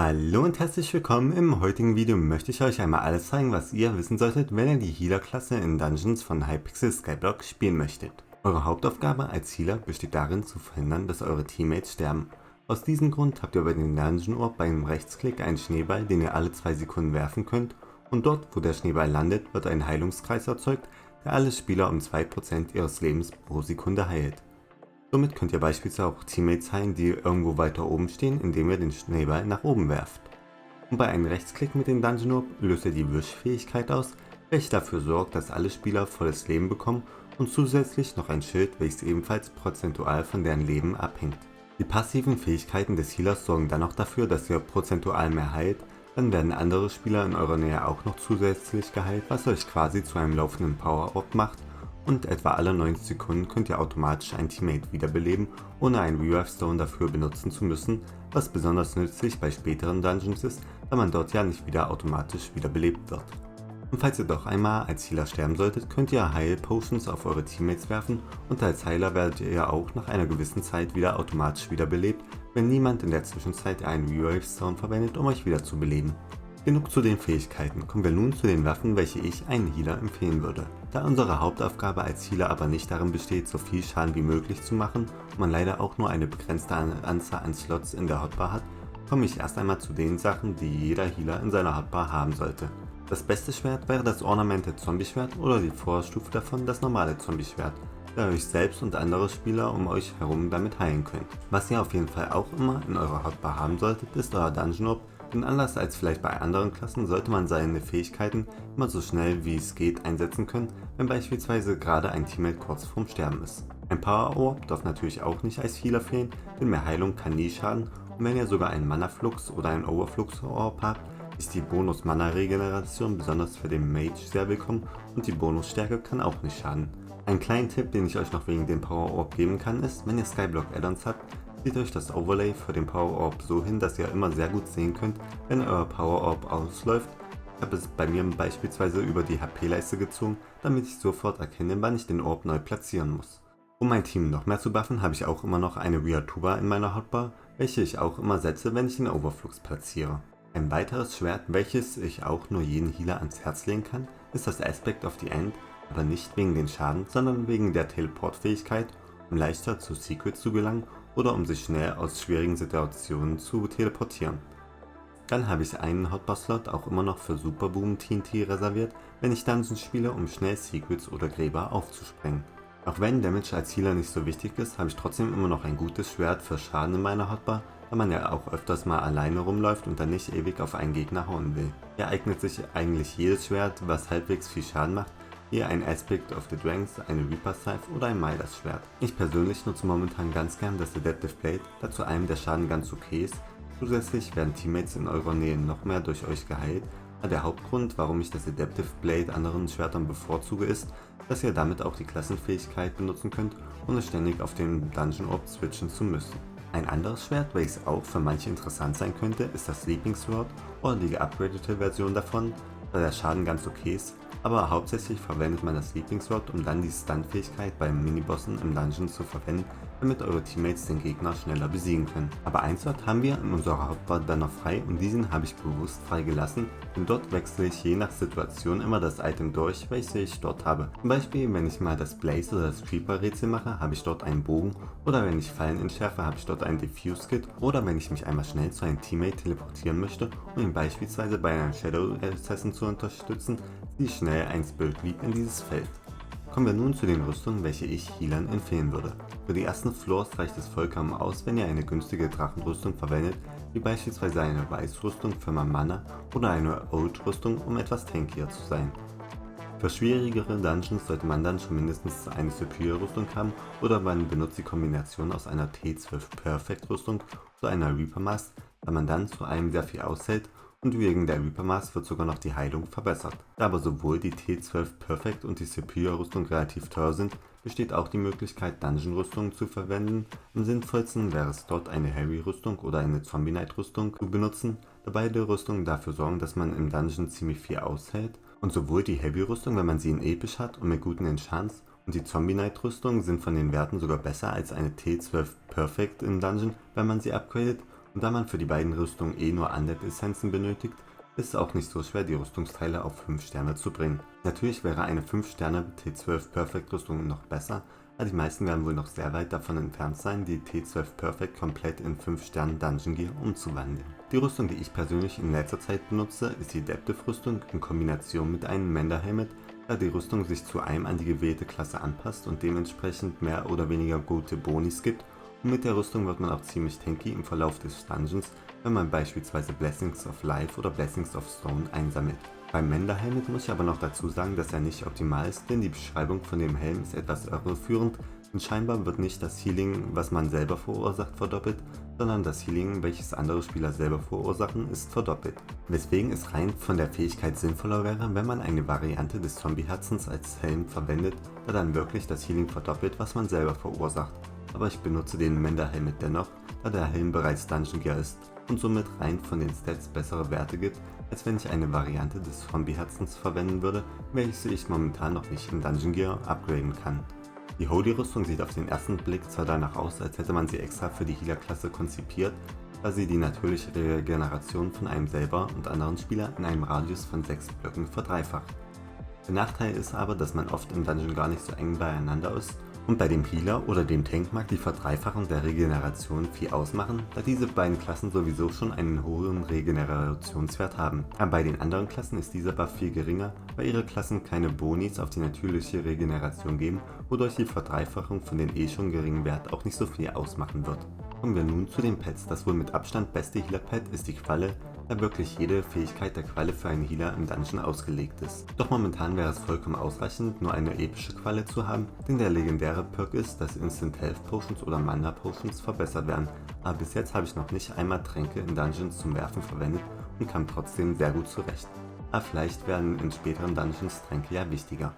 Hallo und herzlich willkommen. Im heutigen Video möchte ich euch einmal alles zeigen, was ihr wissen solltet, wenn ihr die Healer-Klasse in Dungeons von Hypixel Skyblock spielen möchtet. Eure Hauptaufgabe als Healer besteht darin, zu verhindern, dass eure Teammates sterben. Aus diesem Grund habt ihr bei den Dungeon Orb beim Rechtsklick einen Schneeball, den ihr alle 2 Sekunden werfen könnt, und dort, wo der Schneeball landet, wird ein Heilungskreis erzeugt, der alle Spieler um 2% ihres Lebens pro Sekunde heilt. Somit könnt ihr beispielsweise auch Teammates heilen, die irgendwo weiter oben stehen, indem ihr den Schneeball nach oben werft. Und bei einem Rechtsklick mit dem Dungeon Orb löst ihr die Wish-Fähigkeit aus, welche dafür sorgt, dass alle Spieler volles Leben bekommen, und zusätzlich noch ein Schild, welches ebenfalls prozentual von deren Leben abhängt. Die passiven Fähigkeiten des Healers sorgen dann noch dafür, dass ihr prozentual mehr heilt, dann werden andere Spieler in eurer Nähe auch noch zusätzlich geheilt, was euch quasi zu einem laufenden Power Orb macht. Und etwa alle 90 Sekunden könnt ihr automatisch ein Teammate wiederbeleben, ohne einen Revive Stone dafür benutzen zu müssen, was besonders nützlich bei späteren Dungeons ist, da man dort ja nicht wieder automatisch wiederbelebt wird. Und falls ihr doch einmal als Healer sterben solltet, könnt ihr Heil Potions auf eure Teammates werfen, und als Heiler werdet ihr auch nach einer gewissen Zeit wieder automatisch wiederbelebt, wenn niemand in der Zwischenzeit einen Revive Stone verwendet, um euch wieder zu beleben. Genug zu den Fähigkeiten, kommen wir nun zu den Waffen, welche ich einem Healer empfehlen würde. Da unsere Hauptaufgabe als Healer aber nicht darin besteht, so viel Schaden wie möglich zu machen und man leider auch nur eine begrenzte Anzahl an Slots in der Hotbar hat, komme ich erst einmal zu den Sachen, die jeder Healer in seiner Hotbar haben sollte. Das beste Schwert wäre das Ornamented Zombie-Schwert oder die Vorstufe davon das normale Zombie-Schwert, da ihr euch selbst und andere Spieler um euch herum damit heilen könnt. Was ihr auf jeden Fall auch immer in eurer Hotbar haben solltet, ist euer Dungeon Orb. Denn anders als vielleicht bei anderen Klassen sollte man seine Fähigkeiten immer so schnell wie es geht einsetzen können, wenn beispielsweise gerade ein Teammate kurz vorm Sterben ist. Ein Power Orb darf natürlich auch nicht als Healer fehlen, denn mehr Heilung kann nie schaden, und wenn ihr sogar einen Mana Flux oder einen Overflux Orb habt, ist die Bonus Mana Regeneration besonders für den Mage sehr willkommen, und die Bonusstärke kann auch nicht schaden. Ein kleinen Tipp, den ich euch noch wegen dem Power Orb geben kann, ist, wenn ihr Skyblock Add-ons habt, zieht euch das Overlay für den Power Orb so hin, dass ihr immer sehr gut sehen könnt, wenn euer Power Orb ausläuft. Ich habe es bei mir beispielsweise über die HP-Leiste gezogen, damit ich sofort erkenne, wann ich den Orb neu platzieren muss. Um mein Team noch mehr zu buffen, habe ich auch immer noch eine Weird Tuba in meiner Hotbar, welche ich auch immer setze, wenn ich den Overflux platziere. Ein weiteres Schwert, welches ich auch nur jeden Healer ans Herz legen kann, ist das Aspect of the End, aber nicht wegen den Schaden, sondern wegen der Teleport-Fähigkeit, um leichter zu Secrets zu gelangen oder um sich schnell aus schwierigen Situationen zu teleportieren. Dann habe ich einen Hotbar-Slot auch immer noch für Super Boom TNT reserviert, wenn ich Dungeons spiele, um schnell Secrets oder Gräber aufzusprengen. Auch wenn Damage als Healer nicht so wichtig ist, habe ich trotzdem immer noch ein gutes Schwert für Schaden in meiner Hotbar, da man ja auch öfters mal alleine rumläuft und dann nicht ewig auf einen Gegner hauen will. Hier eignet sich eigentlich jedes Schwert, was halbwegs viel Schaden macht, hier ein Aspect of the Dragons, eine Reaper Scythe oder ein Midas Schwert. Ich persönlich nutze momentan ganz gern das Adaptive Blade, da zu einem der Schaden ganz okay ist. Zusätzlich werden Teammates in eurer Nähe noch mehr durch euch geheilt. Der Hauptgrund, warum ich das Adaptive Blade anderen Schwertern bevorzuge, ist, dass ihr damit auch die Klassenfähigkeit benutzen könnt, ohne ständig auf den Dungeon Orb switchen zu müssen. Ein anderes Schwert, welches auch für manche interessant sein könnte, ist das Sleeping Sword oder die geupgradete Version davon, da der Schaden ganz okay ist, aber hauptsächlich verwendet man das Sleeping Sword, um dann die Stun-Fähigkeit beim Minibossen im Dungeon zu verwenden, damit eure Teammates den Gegner schneller besiegen können. Aber ein Slot haben wir in unserer Hauptbar dann noch frei, und diesen habe ich bewusst frei gelassen, denn dort wechsle ich je nach Situation immer das Item durch, welches ich dort habe. Zum Beispiel, wenn ich mal das Blaze oder das Creeper Rätsel mache, habe ich dort einen Bogen, oder wenn ich Fallen entschärfe, habe ich dort ein Diffuse Kit, oder wenn ich mich einmal schnell zu einem Teammate teleportieren möchte, um ihn beispielsweise bei einem Shadow Assassin zu unterstützen, ziehe ich schnell ein Spirit Leap in dieses Feld. Kommen wir nun zu den Rüstungen, welche ich Healern empfehlen würde. Für die ersten Floors reicht es vollkommen aus, wenn ihr eine günstige Drachenrüstung verwendet, wie beispielsweise eine Weißrüstung für Mana oder eine Old-Rüstung, um etwas tankier zu sein. Für schwierigere Dungeons sollte man dann schon mindestens eine Superior-Rüstung haben, oder man benutzt die Kombination aus einer T12 Perfect-Rüstung zu einer Reaper Mask, da man dann zu einem sehr viel aushält, und wegen der Reaper Mask wird sogar noch die Heilung verbessert. Da aber sowohl die T12 Perfect und die Superior Rüstung relativ teuer sind, besteht auch die Möglichkeit, Dungeon Rüstungen zu verwenden. Am sinnvollsten wäre es dort eine Heavy Rüstung oder eine Zombie Knight Rüstung zu benutzen, da beide Rüstungen dafür sorgen, dass man im Dungeon ziemlich viel aushält, und sowohl die Heavy Rüstung, wenn man sie in episch hat und mit guten Enchants, und die Zombie Knight Rüstung sind von den Werten sogar besser als eine T12 Perfect im Dungeon, wenn man sie upgradet, Und da man für die beiden Rüstungen nur Undead-Essenzen benötigt, ist es auch nicht so schwer, die Rüstungsteile auf 5 Sterne zu bringen. Natürlich wäre eine 5 Sterne T12 Perfect Rüstung noch besser, aber die meisten werden wohl noch sehr weit davon entfernt sein, die T12 Perfect komplett in 5 Sterne Dungeon Gear umzuwandeln. Die Rüstung, die ich persönlich in letzter Zeit benutze, ist die Adaptive Rüstung in Kombination mit einem Mender Helmet, da die Rüstung sich zu einem an die gewählte Klasse anpasst und dementsprechend mehr oder weniger gute Bonis gibt. Und mit der Rüstung wird man auch ziemlich tanky im Verlauf des Dungeons, wenn man beispielsweise Blessings of Life oder Blessings of Stone einsammelt. Beim Mender Helmet muss ich aber noch dazu sagen, dass er nicht optimal ist, denn die Beschreibung von dem Helm ist etwas irreführend, denn scheinbar wird nicht das Healing, was man selber verursacht, verdoppelt, sondern das Healing, welches andere Spieler selber verursachen, ist verdoppelt. Weswegen es rein von der Fähigkeit sinnvoller wäre, wenn man eine Variante des Zombie-Herzens als Helm verwendet, da dann wirklich das Healing verdoppelt, was man selber verursacht. Aber ich benutze den Mender Helmet dennoch, da der Helm bereits Dungeon Gear ist und somit rein von den Stats bessere Werte gibt, als wenn ich eine Variante des Zombie-Herzens verwenden würde, welches ich momentan noch nicht in Dungeon Gear upgraden kann. Die Holy-Rüstung sieht auf den ersten Blick zwar danach aus, als hätte man sie extra für die Healer-Klasse konzipiert, da sie die natürliche Regeneration von einem selber und anderen Spielern in einem Radius von 6 Blöcken verdreifacht. Der Nachteil ist aber, dass man oft im Dungeon gar nicht so eng beieinander ist und bei dem Healer oder dem Tank mag die Verdreifachung der Regeneration viel ausmachen, da diese beiden Klassen sowieso schon einen hohen Regenerationswert haben. Aber bei den anderen Klassen ist dieser Buff viel geringer, weil ihre Klassen keine Bonis auf die natürliche Regeneration geben, wodurch die Verdreifachung von den schon geringen Wert auch nicht so viel ausmachen wird. Kommen wir nun zu den Pets. Das wohl mit Abstand beste Healer-Pet ist die Qualle, da wirklich jede Fähigkeit der Qualle für einen Healer im Dungeon ausgelegt ist. Doch momentan wäre es vollkommen ausreichend, nur eine epische Qualle zu haben, denn der legendäre Perk ist, dass Instant Health Potions oder Mana Potions verbessert werden, aber bis jetzt habe ich noch nicht einmal Tränke in Dungeons zum Werfen verwendet und kam trotzdem sehr gut zurecht. Aber vielleicht werden in späteren Dungeons Tränke ja wichtiger.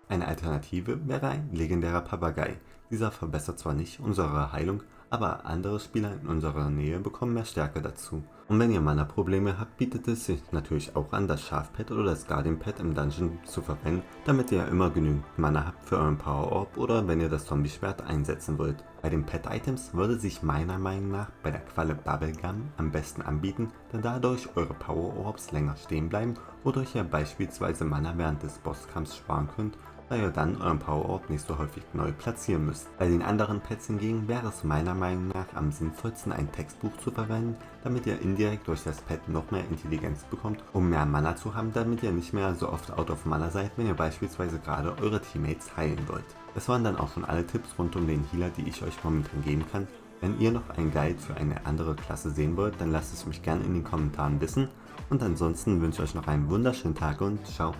Eine Alternative wäre ein legendärer Papagei. Dieser verbessert zwar nicht unsere Heilung, aber andere Spieler in unserer Nähe bekommen mehr Stärke dazu. Und wenn ihr Mana-Probleme habt, bietet es sich natürlich auch an, das Schafpad oder das Guardian-Pad im Dungeon zu verwenden, damit ihr immer genügend Mana habt für euren Power Orb oder wenn ihr das Zombie-Schwert einsetzen wollt. Bei den Pet-Items würde sich meiner Meinung nach bei der Qualle Bubblegum am besten anbieten, da dadurch eure Power Orbs länger stehen bleiben, wodurch ihr beispielsweise Mana während des Bosskampfs sparen könnt, da ihr dann euren Power Orb nicht so häufig neu platzieren müsst. Bei den anderen Pets hingegen wäre es meiner Meinung nach am sinnvollsten, ein Textbuch zu verwenden, damit ihr indirekt durch das Pet noch mehr Intelligenz bekommt, um mehr Mana zu haben, damit ihr nicht mehr so oft out of Mana seid, wenn ihr beispielsweise gerade eure Teammates heilen wollt. Das waren dann auch schon alle Tipps rund um den Healer, die ich euch momentan geben kann. Wenn ihr noch einen Guide für eine andere Klasse sehen wollt, dann lasst es mich gerne in den Kommentaren wissen und ansonsten wünsche ich euch noch einen wunderschönen Tag und ciao.